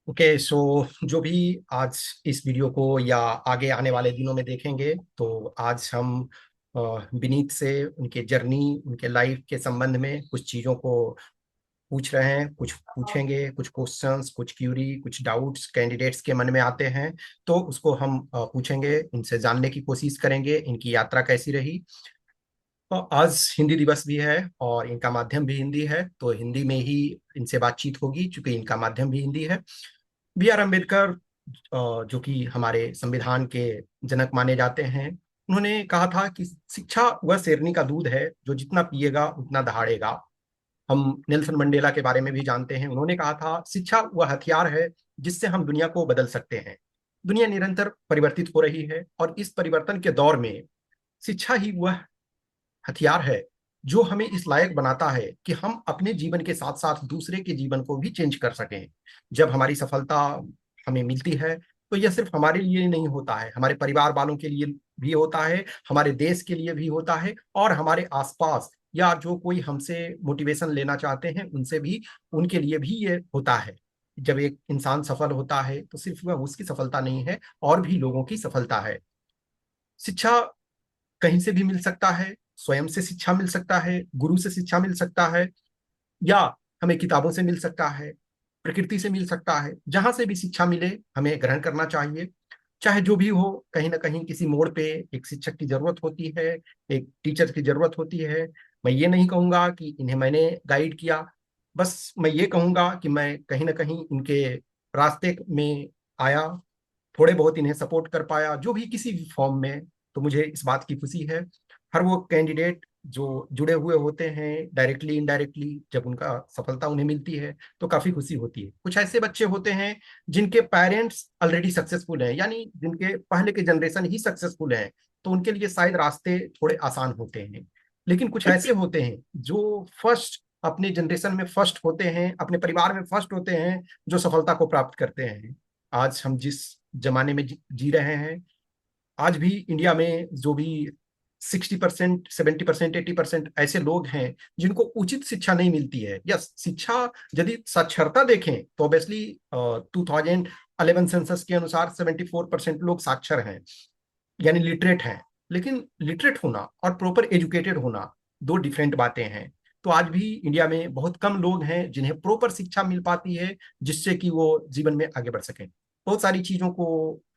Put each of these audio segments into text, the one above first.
Okay so जो भी आज इस वीडियो को या आगे आने वाले दिनों में देखेंगे, तो आज हम विनीत से उनके जर्नी, उनके लाइफ के संबंध में कुछ चीज़ों को पूछ रहे हैं, कुछ पूछेंगे, कुछ क्वेश्चंस, कुछ क्यूरी, कुछ डाउट्स कैंडिडेट्स के मन में आते हैं। तो उसको हम पूछेंगे, इनसे जानने की कोशिश करेंगे इनकी यात्रा कैसी रही। आज हिंदी दिवस भी है और इनका माध्यम भी हिंदी है, तो हिंदी में ही इनसे बातचीत होगी चूंकि इनका माध्यम भी हिंदी है। बी आर अम्बेडकर, जो कि हमारे संविधान के जनक माने जाते हैं, उन्होंने कहा था कि शिक्षा वह शेरनी का दूध है जो जितना पिएगा उतना दहाड़ेगा। हम नेल्सन मंडेला के बारे में भी जानते हैं, उन्होंने कहा था शिक्षा वह हथियार है जिससे हम दुनिया को बदल सकते हैं। दुनिया निरंतर परिवर्तित हो रही है और इस परिवर्तन के दौर में शिक्षा ही वह हथियार है जो हमें इस लायक बनाता है कि हम अपने जीवन के साथ साथ दूसरे के जीवन को भी चेंज कर सकें। जब हमारी सफलता हमें मिलती है तो यह सिर्फ हमारे लिए नहीं होता है, हमारे परिवार वालों के लिए भी होता है, हमारे देश के लिए भी होता है, और हमारे आसपास या जो कोई हमसे मोटिवेशन लेना चाहते हैं उनसे भी, उनके लिए भी ये होता है। जब एक इंसान सफल होता है तो सिर्फ वह उसकी सफलता नहीं है, और भी लोगों की सफलता है। शिक्षा कहीं से भी मिल सकता है, स्वयं से शिक्षा मिल सकता है, गुरु से शिक्षा मिल सकता है, या हमें किताबों से मिल सकता है, प्रकृति से मिल सकता है। जहां से भी शिक्षा मिले हमें ग्रहण करना चाहिए। चाहे जो भी हो, कहीं ना कहीं किसी मोड़ पे एक शिक्षक की जरूरत होती है, एक टीचर की जरूरत होती है। मैं ये नहीं कहूंगा कि इन्हें मैंने गाइड किया, बस मैं ये कहूंगा कि मैं कहीं ना कहीं इनके रास्ते में आया, थोड़े बहुत इन्हें सपोर्ट कर पाया, जो भी किसी भी फॉर्म में। तो मुझे इस बात की खुशी है। हर वो कैंडिडेट जो जुड़े हुए होते हैं डायरेक्टली इनडायरेक्टली, जब उनका सफलता उन्हें मिलती है तो काफी खुशी होती है। कुछ ऐसे बच्चे होते हैं जिनके पेरेंट्स ऑलरेडी सक्सेसफुल हैं, यानी जिनके पहले के जनरेशन ही सक्सेसफुल हैं, तो उनके लिए शायद रास्ते थोड़े आसान होते हैं। लेकिन कुछ ऐसे होते हैं जो फर्स्ट, अपने जनरेशन में फर्स्ट होते हैं, अपने परिवार में फर्स्ट होते हैं, जो सफलता को प्राप्त करते हैं। आज हम जिस जमाने में जी रहे हैं, आज भी इंडिया में जो भी 60%, 70%, 80% ऐसे लोग हैं जिनको उचित शिक्षा नहीं मिलती है। यस, शिक्षा, यदि साक्षरता देखें तो ऑब्वियसली 2011 सेंसस के अनुसार 74% लोग साक्षर हैं, यानी लिटरेट हैं। लेकिन लिटरेट होना और प्रॉपर एजुकेटेड होना दो डिफरेंट बातें हैं। तो आज भी इंडिया में बहुत कम लोग हैं जिन्हें प्रॉपर शिक्षा मिल पाती है, जिससे कि वो जीवन में आगे बढ़ सकें। बहुत सारी चीजों को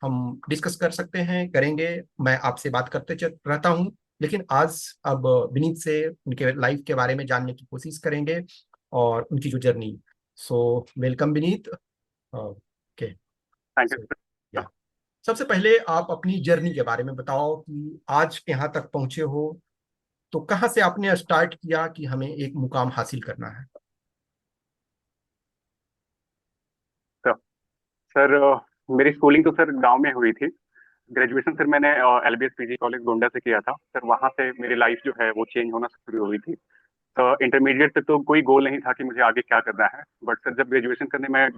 हम डिस्कस कर सकते हैं, करेंगे। मैं आपसे बात करते रहता हूँ, लेकिन आज अब विनीत से उनके लाइफ के बारे में जानने की कोशिश करेंगे और उनकी जो journey. So welcome Vineet. Okay. Thank so you. या, सबसे पहले आप अपनी जर्नी के बारे में बताओ कि आज यहाँ तक पहुंचे हो, तो कहाँ से आपने स्टार्ट किया कि हमें एक मुकाम हासिल करना है। तो सर, मेरी स्कूलिंग तो सर गांव में हुई थी। ग्रेजुएशन सर मैंने एलबीएस पीजी कॉलेज गोंडा से किया था सर। वहां से मेरी लाइफ जो है वो चेंज होना शुरू हुई थी। तो इंटरमीडिएट तक तो कोई गोल नहीं था कि मुझे आगे क्या करना है, बट सर जब ग्रेजुएशन करने में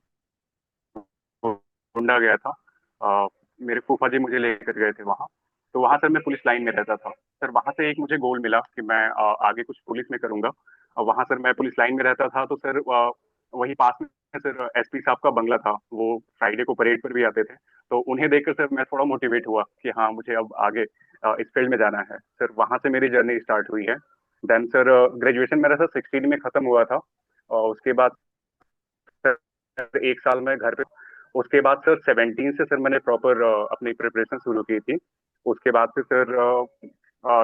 गोंडा गया था, मेरे फूफा जी मुझे लेकर गए थे वहाँ। तो वहाँ सर मैं पुलिस लाइन में रहता था सर। वहाँ से एक मुझे गोल मिला कि मैं आगे कुछ पुलिस में करूंगा। और वहाँ सर मैं पुलिस लाइन में रहता था, तो सर वही पास में सर एसपी साहब का बंगला था। वो फ्राइडे को परेड पर भी आते थे। तो उन्हें देखकर सर मैं थोड़ा मोटिवेट हुआ कि हाँ, मुझे अब आगे इस फील्ड में जाना है सर। वहाँ से मेरी जर्नी स्टार्ट हुई है। देन सर ग्रेजुएशन मेरा सर 16 में खत्म हुआ था। और उसके बाद सर एक साल में घर पे। उसके बाद सर 17 से सर मैंने प्रॉपर अपनी प्रिपरेशन शुरू की थी। उसके बाद से सर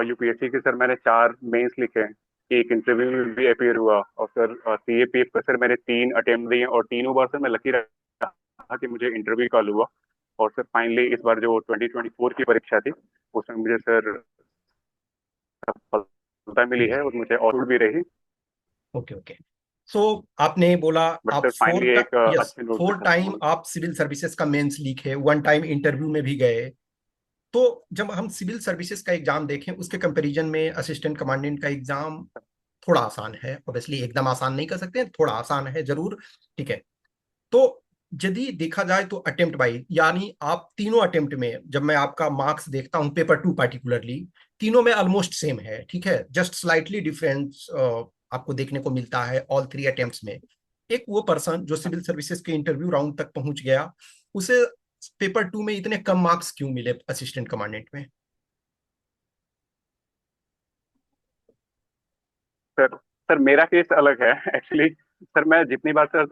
यूपीएससी के सर मैंने 4 मेंस लिखे। एक इंटरव्यू में भी अपियर हुआ। और सर सीएपीएफ का सर मैंने 3 अटेम्प्ट दिए, और तीनों बार सर मैं लकी रहा कि मुझे इंटरव्यू कॉल हुआ। और सर फाइनली इस बार जो 2024 की परीक्षा थी, उसमें मुझे सर सफलता मिली है, और मुझे और भी रही। Okay okay. सो आपने बोला बट आप सर फाइनली एक यस, अच्छे नोट पे 4 टाइम खत्म आप सिविल सर्विसेज का मेंस लिखे, 1 टाइम इंटरव्यू में भी गए। तो जब हम सिविल सर्विसेज का एग्जाम देखें उसके कंपैरिजन में असिस्टेंट कमांडेंट का एग्जाम थोड़ा आसान है। ऑब्वियसली एकदम आसान नहीं कर सकते, थोड़ा आसान है जरूर। ठीक है। तो यदि देखा जाए तो अटेम्प्ट वाइज, यानी आप तीनों अटेम्प्ट में, जब मैं आपका मार्क्स देखता हूं पेपर 2 पार्टिकुलरली, तीनों में ऑलमोस्ट सेम है। ठीक है, जस्ट स्लाइटली डिफरेंस आपको देखने को मिलता है ऑल 3 अटेम्प्ट्स में। एक वो पर्सन जो सिविल सर्विसेज के इंटरव्यू राउंड तक पहुंच गया, उसे पेपर 2 में इतने कम मार्क्स क्यों मिले असिस्टेंट कमांडेंट में? सर सर मेरा केस अलग है एक्चुअली। सर मैं जितनी बार सर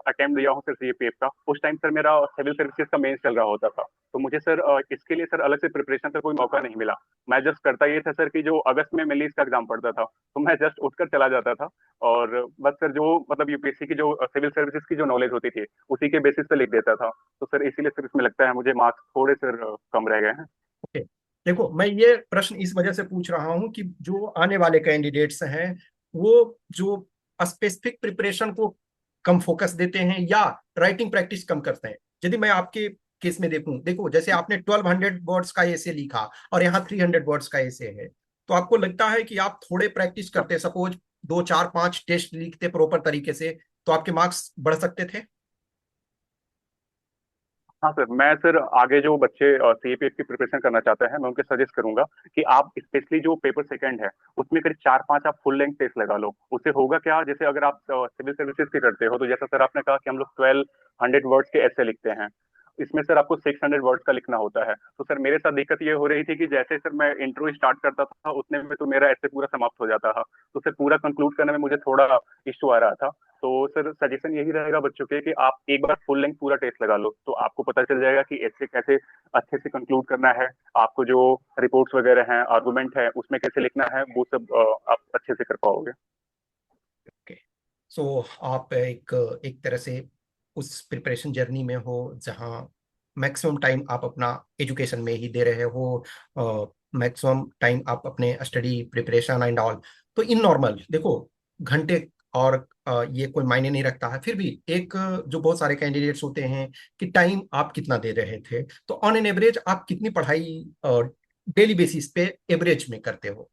अटेम्प्ट दिया हूँ सर सीएपीएफ का, उस टाइम सर मेरा सिविल सर्विसेज का मेंस चल रहा होता था। तो मुझे सर इसके लिए सर अलग से प्रिपरेशन का कोई मौका नहीं मिला। मैं जस्ट करता ये था सर कि जो अगस्त में मेंस का एग्जाम पड़ता था, तो मैं जस्ट उठकर चला जाता था। और बस सर जो मतलब यूपीएससी की जो सिविल सर्विसेज की जो नॉलेज होती थी, उसी के बेसिस पे लिख देता था। तो सर इसीलिए सर इसमें लगता है मुझे मार्क्स थोड़े सर कम रह गए हैं। ओके, देखो मैं ये प्रश्न इस वजह से पूछ रहा हूं कि जो आने वाले कैंडिडेट्स हैं, वो जो स्पेसिफिक प्रिपरेशन को कम फोकस देते हैं या राइटिंग प्रैक्टिस कम करते हैं। यदि मैं आपके केस में देखूं, देखो जैसे आपने 1200 वर्ड्स का एसे लिखा और यहाँ 300 वर्ड्स का एसे है, तो आपको लगता है कि आप थोड़े प्रैक्टिस करते, सपोज 2 4 5 टेस्ट लिखते प्रॉपर तरीके से, तो आपके मार्क्स बढ़ सकते थे? हाँ सर, मैं सर आगे जो बच्चे सीएपीएफ की प्रिपरेशन करना चाहते हैं, मैं उनको सजेस्ट करूंगा कि आप स्पेशली जो पेपर सेकंड है, उसमें करीब 4 5 आप फुल लेंथ टेस्ट लगा लो। उससे होगा क्या, जैसे अगर आप सिविल सर्विसेज की करते हो, तो जैसा सर आपने कहा कि हम लोग 1200 वर्ड्स के ऐसे लिखते हैं, इसमें सर आपको 600 वर्ड्स का लिखना होता है। तो सर मेरे साथ दिक्कत ये हो रही थी कि जैसे सर मैं इंट्रो स्टार्ट करता था, उतने में तो मेरा ऐसे पूरा समाप्त हो जाता था। तो सर पूरा कंक्लूड करने में मुझे थोड़ा इश्यू आ रहा था। तो सर सजेशन यही रहेगा बच्चों के कि आप एक बार फुल लेंथ पूरा टेस्ट लगा लो, तो आपको पता चल जाएगा कि ऐसे कैसे अच्छे से कंक्लूड करना है। आपको जो रिपोर्ट्स वगैरह हैं, आर्गुमेंट है, उसमें कैसे लिखना है, वो सब आप अच्छे से कर पाओगे। ओके, सो आप एक एक तरह से उस प्रिपरेशन जर्नी में हो जहाँ मैक्सिमम टाइम आप अपना एजुकेशन में ही दे रहे हो, मैक्सिमम टाइम आप अपने स्टडी प्रिपरेशन एंड ऑल। तो इन नॉर्मल देखो, घंटे और ये कोई मायने नहीं रखता है, फिर भी एक जो बहुत सारे कैंडिडेट्स होते हैं कि टाइम आप कितना दे रहे थे, तो ऑन एन एवरेज आप कितनी पढ़ाई डेली बेसिस पे एवरेज में करते हो?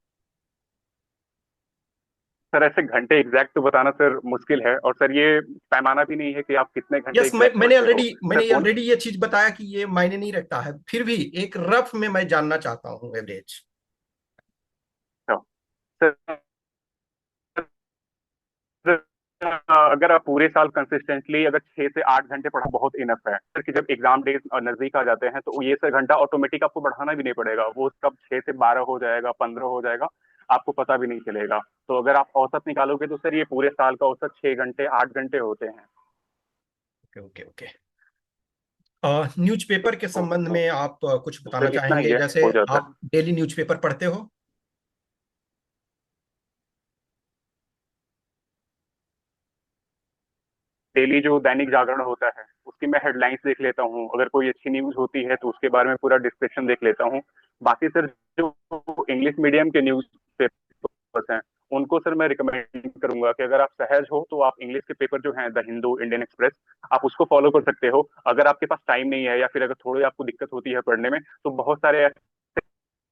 सर ऐसे घंटे एग्जैक्ट तो बताना सर मुश्किल है, और सर ये पैमाना भी नहीं है कि आप कितने घंटे यस, मैं एग्जैक्ट पढ़ते हो। सर मैंने ऑलरेडी ये चीज बताया कि ये मायने नहीं रखता है, फिर भी एक रफ में मैं जानना चाहता हूँ एवरेज। सर अगर आप पूरे साल कंसिस्टेंटली अगर 6 से 8 घंटे पढ़ा, बहुत इनफ है सर। कि जब एग्जाम डेज नजदीक आ जाते हैं, तो ये सर घंटा ऑटोमेटिक आपको बढ़ाना भी नहीं पड़ेगा, वो कब 6 से 12 हो जाएगा, 15 हो जाएगा, आपको पता भी नहीं चलेगा। तो अगर आप औसत निकालोगे तो सर ये पूरे साल का औसत 6 घंटे 8 घंटे होते हैं। Okay okay okay. न्यूज़पेपर के तो, संबंध में आप कुछ तो बताना सर इतना ही चाहेंगे? है, जैसे हो जाता है। आप डेली न्यूज़पेपर पढ़ते हो? डेली जो दैनिक जागरण होता है, उसकी मैं हेडलाइंस देख लेता हूँ। अगर कोई अच्छी न्यूज होती है तो उसके बारे में पूरा डिस्क्रिप्शन देख लेता हूँ। बाकी सर जो इंग्लिश मीडियम के न्यूज पेपर्स हैं, उनको सर मैं रिकमेंड करूंगा कि अगर आप सहज हो तो आप इंग्लिश के पेपर जो हैं, द हिंदू, इंडियन एक्सप्रेस, आप उसको फॉलो कर सकते हो। अगर आपके पास टाइम नहीं है, या फिर अगर थोड़ी आपको दिक्कत होती है पढ़ने में, तो बहुत सारे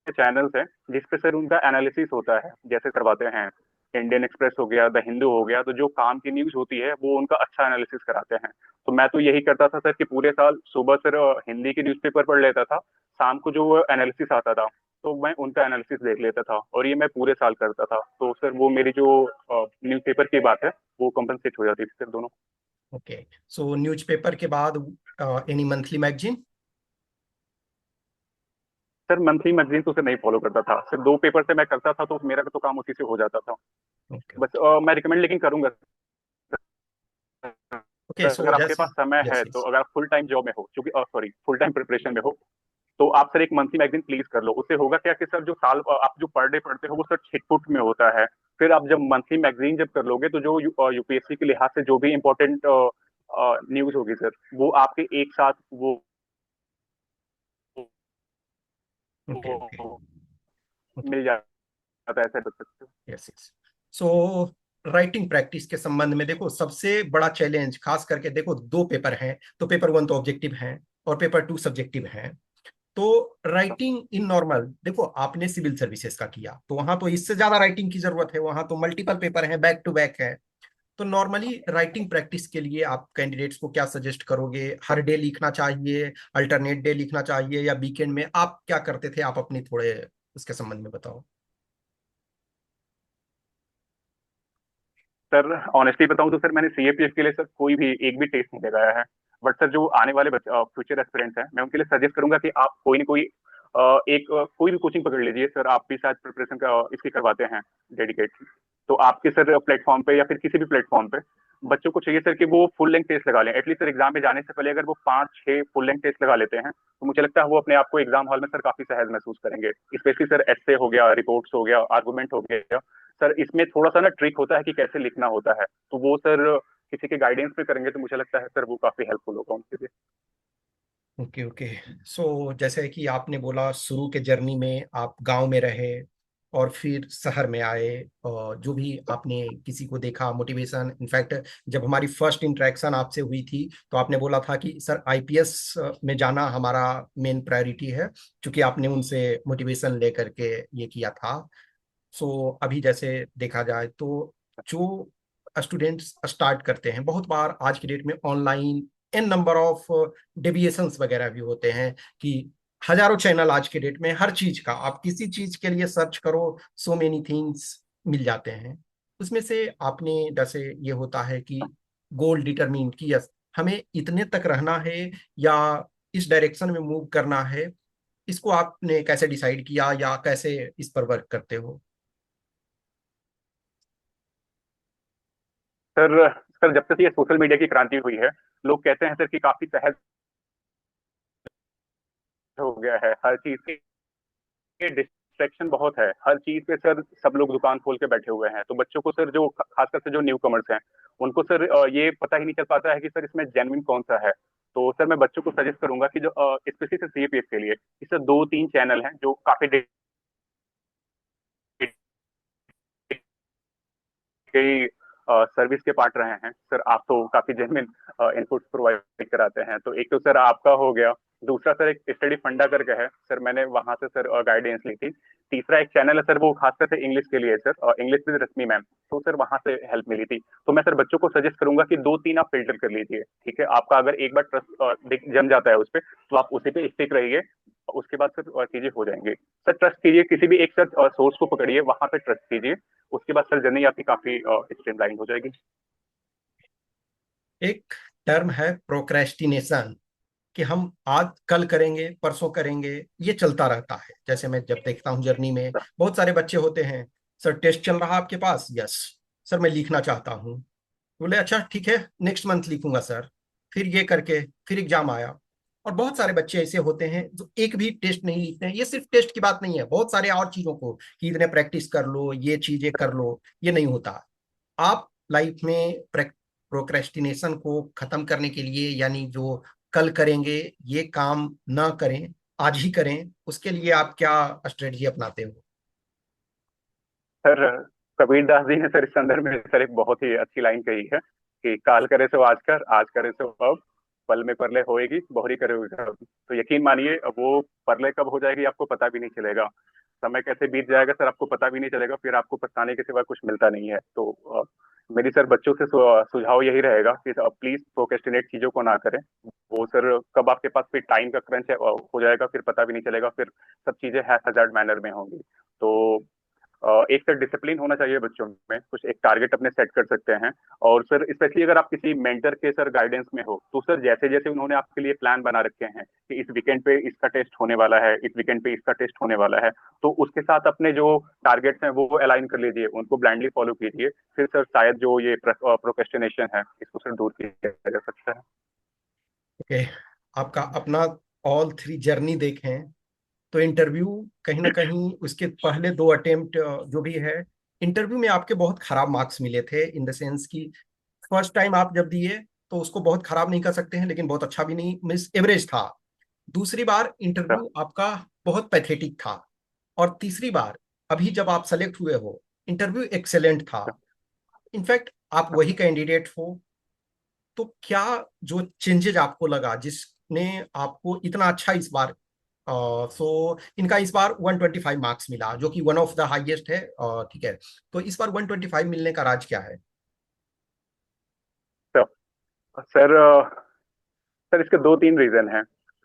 चैनल्स हैं जिसपे सर उनका एनालिसिस होता है, जैसे करवाते हैं। इंडियन एक्सप्रेस हो गया, द हिंदू हो गया, तो जो काम की न्यूज होती है वो उनका अच्छा एनालिसिस कराते हैं। तो मैं तो यही करता था सर कि पूरे साल सुबह सर हिंदी की न्यूज़पेपर पढ़ लेता था, शाम को जो एनालिसिस आता था तो मैं उनका एनालिसिस देख लेता था, और ये मैं पूरे साल करता था। तो सर वो मेरी जो न्यूज़पेपर की बात है, वो कंपनसेट हो जाती थी सर दोनों। ओके, सो न्यूज़पेपर के बाद any monthly magazine? Sir monthly magazine तो सर नहीं फॉलो करता था सर, 2 पेपर से मैं करता था, तो मेरा तो काम उसी से हो जाता था। ओके बस ओके मैं रिकमेंड लेकिन करूंगा ओके, सो अगर आपके जैसे, पास समय यस है, तो यस। अगर आप फुल टाइम जॉब में हो, क्योंकि सॉरी फुल टाइम प्रिपरेशन में हो, तो आप सर एक मंथली मैगजीन प्लीज कर लो। उससे होगा क्या कि सर जो साल आप जो पर डे पढ़ते हो वो सर छिटपुट में होता है। फिर आप जब मंथली मैगजीन जब कर लोगे, तो जो यूपीएससी के लिहाज से जो भी इम्पोर्टेंट न्यूज होगी सर, वो आपके एक साथ वो ओके ओके ओके, मिल जाता है, ऐसे बच सकते हो। Yes yes. So writing practice के संबंध में देखो, सबसे बड़ा चैलेंज खास करके देखो, दो पेपर हैं, तो पेपर 1 तो ऑब्जेक्टिव है और पेपर 2 सब्जेक्टिव है। तो राइटिंग इन नॉर्मल देखो, आपने सिविल सर्विसेज का किया तो वहां तो इससे ज्यादा राइटिंग की जरूरत है, वहां तो मल्टीपल पेपर हैं, बैक टू बैक है। तो नॉर्मली राइटिंग प्रैक्टिस के लिए आप कैंडिडेट्स को क्या सजेस्ट करोगे? हर डे लिखना चाहिए, अल्टरनेट डे लिखना चाहिए, या वीकेंड में? आप क्या करते थे, आप अपनी थोड़े उसके संबंध में बताओ। सर ऑनेस्टली बताऊं तो सर मैंने सीएपीएफ के लिए सर कोई भी एक भी टेस्ट नहीं लगाया है। बट सर जो आने वाले फ्यूचर एस्पिरेंट्स हैं, मैं उनके लिए सजेस्ट करूंगा कि आप कोई ना कोई कोई भी कोचिंग पकड़ लीजिए सर। आप भी शायद प्रिपरेशन का इसकी करवाते हैं डेडिकेट। तो आपके सर प्लेटफॉर्म पे या फिर किसी भी प्लेटफॉर्म पे बच्चों को चाहिए सर कि वो फुल लेंथ टेस्ट लगा लें। एटलीस्ट सर एग्जाम में जाने से पहले अगर वो 5-6 फुल लेंथ टेस्ट लगा लेते हैं तो मुझे लगता है वो अपने आप को एग्जाम हॉल में सर काफी सहज महसूस करेंगे। स्पेशली सर एस्से हो गया, रिपोर्ट्स हो गया, आर्गुमेंट हो गया सर, इसमें थोड़ा सा ना ट्रिक होता है कि कैसे लिखना होता है। तो वो सर किसी के गाइडेंस में करेंगे तो मुझे लगता है सर वो काफी हेल्पफुल होगा उनके लिए। Okay okay. सो जैसे कि आपने बोला शुरू के जर्नी में आप गांव में रहे और फिर शहर में आए, और जो भी आपने किसी को देखा मोटिवेशन, इनफैक्ट जब हमारी फर्स्ट इंटरेक्शन आपसे हुई थी तो आपने बोला था कि सर आईपीएस में जाना हमारा मेन प्रायोरिटी है, क्योंकि आपने उनसे मोटिवेशन लेकर के ये किया था। सो अभी जैसे देखा जाए तो जो स्टूडेंट्स स्टार्ट करते हैं, बहुत बार आज की डेट में online an number of deviations वगैरह भी होते हैं कि हजारों चैनल आज के डेट में हर चीज का, आप किसी चीज के लिए सर्च करो, सो मेनी थिंग्स मिल जाते हैं। उसमें से आपने जैसे ये होता है कि गोल डिटरमिन कि यस हमें इतने तक रहना है या इस डायरेक्शन में मूव करना है, इसको आपने कैसे डिसाइड किया या कैसे इस पर वर्क करते हो? सर सर जब से ये सोशल मीडिया की क्रांति हुई है, लोग कहते हैं सर कि काफी सहज हो गया है हर चीज के। डिस्ट्रैक्शन बहुत है हर चीज पे सर, सब लोग दुकान खोल के बैठे हुए हैं। तो बच्चों को सर जो खासकर से जो न्यू कमर्स हैं उनको सर ये पता ही नहीं चल पाता है कि सर इसमें जेन्युइन कौन सा है। तो सर मैं बच्चों को सजेस्ट करूंगा कि जो स्पेशली से सीएपीएफ के लिए इससे 2-3 चैनल हैं जो काफी कई सर्विस के पार्ट रहे हैं सर। आप तो काफी जेन्युइन इनपुट प्रोवाइड कराते हैं। तो एक तो सर आपका हो गया, दूसरा सर एक स्टडी फंडा करके है सर, मैंने वहां से सर गाइडेंस ली थी। तीसरा एक चैनल है सर, वो खासकर से इंग्लिश के लिए sir, English with Rashmi ma'am. तो सर वहां से हेल्प मिली थी। तो मैं सर बच्चों को सजेस्ट करूंगा कि 2-3 आप फिल्टर कर लीजिए, ठीक है। आपका अगर एक बार ट्रस्ट जम जाता है उस पर तो आप उसी पे स्टिक रहिए। उसके बाद सर चीजें हो जाएंगी। सर ट्रस्ट कीजिए, किसी भी एक सर सोर्स को पकड़िए, वहां पे ट्रस्ट कीजिए। उसके बाद सर जर्नी आपकी काफी स्ट्रीमलाइन हो जाएगी। एक टर्म है प्रोक्रेस्टिनेशन, कि हम आज कल करेंगे परसों करेंगे, ये चलता रहता है। जैसे मैं जब देखता हूँ जर्नी में बहुत सारे बच्चे होते हैं, सर टेस्ट चल रहा आपके पास, यस सर मैं लिखना चाहता हूँ, बोले अच्छा ठीक है नेक्स्ट मंथ लिखूंगा सर, फिर ये करके फिर एग्जाम आया। और बहुत सारे बच्चे ऐसे होते हैं जो एक भी टेस्ट नहीं लिखते हैं। ये सिर्फ टेस्ट की बात नहीं है, बहुत सारे और चीजों को कि इतने प्रैक्टिस कर लो, ये चीजें कर लो, ये नहीं होता। आप लाइफ में प्रोक्रेस्टिनेशन को खत्म करने के लिए, यानी जो कल करेंगे ये काम ना करें, आज ही करें, उसके लिए आप क्या स्ट्रेटजी अपनाते हो? सर कबीरदास जी ने सर इस संदर्भ में सर एक बहुत ही अच्छी लाइन कही है कि काल करे सो आज कर, आज करे सो अब, पल में परले होएगी बहुरी करोगे कब। तो यकीन मानिए अब वो परले कब हो जाएगी आपको पता भी नहीं चलेगा। समय कैसे बीत जाएगा सर आपको पता भी नहीं चलेगा, फिर आपको पछताने के सिवा कुछ मिलता नहीं है। तो मेरी सर बच्चों से सुझाव यही रहेगा कि प्लीज प्रोक्रेस्टिनेट चीजों को ना करें। वो सर कब आपके पास फिर टाइम का क्रंच हो जाएगा, फिर पता भी नहीं चलेगा, फिर सब चीजें हैजार्ड मैनर में होंगी। तो एक सर डिसिप्लिन होना चाहिए बच्चों में, कुछ एक टारगेट अपने सेट कर सकते हैं। और सर स्पेशली अगर आप किसी मेंटर के सर गाइडेंस में हो तो सर जैसे जैसे उन्होंने आपके लिए प्लान बना रखे हैं कि इस वीकेंड पे इसका टेस्ट होने वाला है, इस वीकेंड पे इसका टेस्ट होने वाला है, तो उसके साथ अपने जो टारगेट्स हैं वो अलाइन कर लीजिए, उनको ब्लाइंडली फॉलो कीजिए। फिर सर शायद जो ये प्रोक्रेस्टिनेशन है इसको सर दूर किया जा सकता है। ओके, आपका अपना ऑल थ्री जर्नी देखें तो इंटरव्यू कहीं ना कहीं उसके पहले दो अटेम्प्ट जो भी है, इंटरव्यू में आपके बहुत खराब मार्क्स मिले थे, इन द सेंस कि फर्स्ट टाइम आप जब दिए तो उसको बहुत खराब नहीं कर सकते हैं, लेकिन बहुत अच्छा भी नहीं, मीन्स एवरेज था। दूसरी बार अच्छा। इंटरव्यू आपका बहुत पैथेटिक था। और तीसरी बार अभी जब आप सेलेक्ट हुए हो, इंटरव्यू एक्सेलेंट था। इनफैक्ट आप वही कैंडिडेट हो। तो क्या जो चेंजेज आपको लगा जिसने आपको इतना अच्छा इस बार, सो इनका इस बार 125 मार्क्स मिला जो कि वन ऑफ द हाईएस्ट है, ठीक है, तो इस बार 125 मिलने का राज क्या है? तो सर सर इसके 2-3 रीजन हैं।